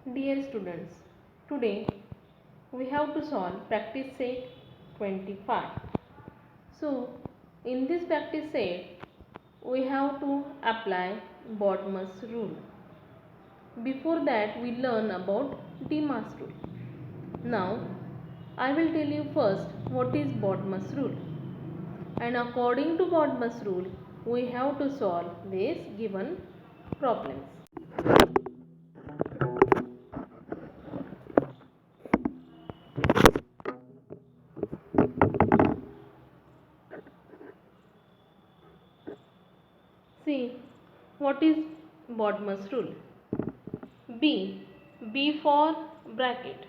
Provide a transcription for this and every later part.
Dear students, today we have to solve practice set 25. So, in this practice set, we have to apply Bodmer's rule. Before that, we learn about Demar's rule. Now, I will tell you first what is Bodmer's rule. And according to Bodmer's rule, we have to solve these given problems. See, what is Bodmer's rule? B for bracket.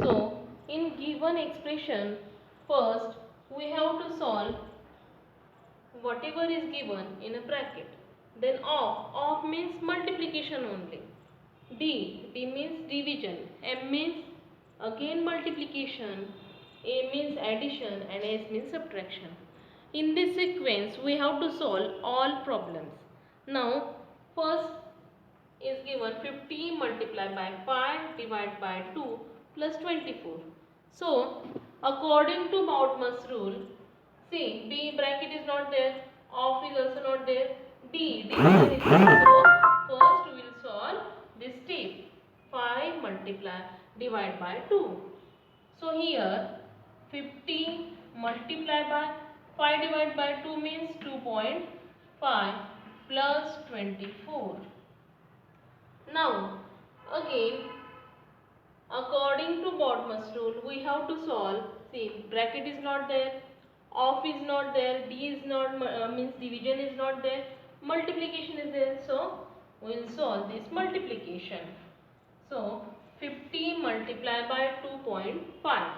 So, in given expression, first we have to solve whatever is given in a bracket. Then of means multiplication only. D means division. M means again multiplication. A means addition and S means subtraction. In this sequence, we have to solve all problems. Now, first is given 50 multiplied by 5 divided by 2 plus 24. So, according to Bodmer's rule, see, B bracket is not there, off is also not there, division is there. So, first we will solve this step, 5 multiply divided by 2. So, here 50 multiplied by 5 divided by 2 means 2.5 plus 24. Now, again, according to Bodmer's rule, we have to solve. See, bracket is not there, off is not there, D is not means division is not there, multiplication is there. So, we will solve this multiplication. So, 50 multiplied by 2.5.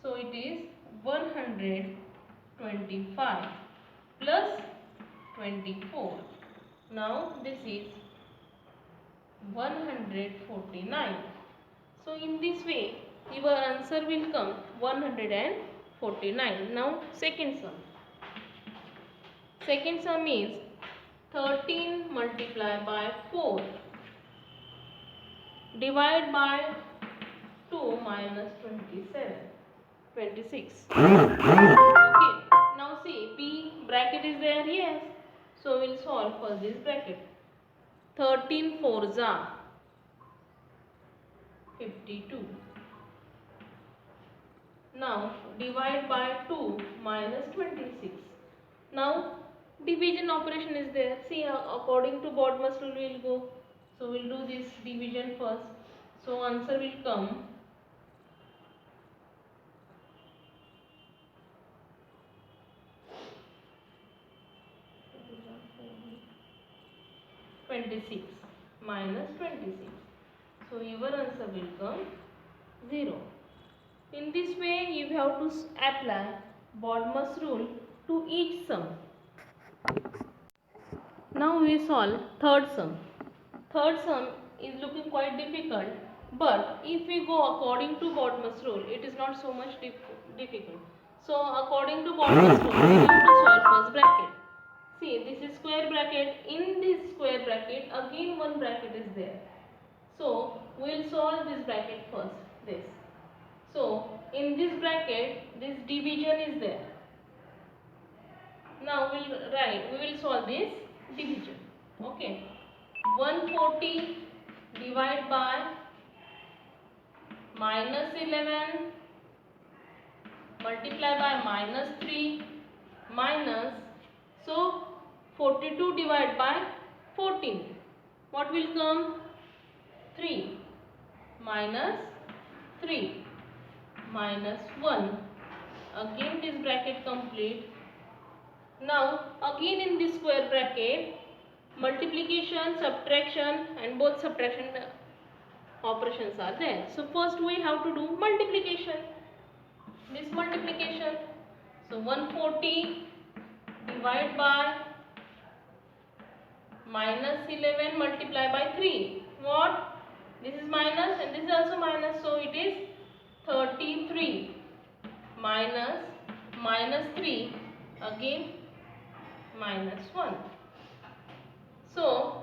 So, it is 125 plus 24. Now, this is 149. So, in this way, your answer will come 149. Now, second sum. Second sum is 13 multiplied by 4 divided by 2 minus 26. Okay. Now, see, B bracket is there, yes. So, we will solve for this bracket. 13 fours are 52. Now divide by 2 minus 26. Now division operation is there. See, according to Bodmer's rule we will go. So we will do this division first. So answer will come 26 minus 26. So your answer will come 0. In this way you have to apply Bodmer's rule to each sum. Now we solve third sum. Third sum is looking quite difficult, but if we go according to Bodmer's rule, it is not so much difficult. So according to Bodmer's rule, we have to solve first bracket. See, this is square bracket. In this square bracket, again one bracket is there. So we will solve this bracket first. This. So in this bracket, this division is there. Now we will solve this division. Okay. 140 divided by minus 11 multiply by minus 3 minus, so 42 divided by 14. What will come? 3 minus 3 minus 1. Again this bracket complete. Now again in this square bracket, multiplication, subtraction and both subtraction operations are there. So first we have to do multiplication. This multiplication. So 140 divided by minus 11 multiply by 3. What? This is minus and this is also minus. So it is 33 minus 3 again minus 1. So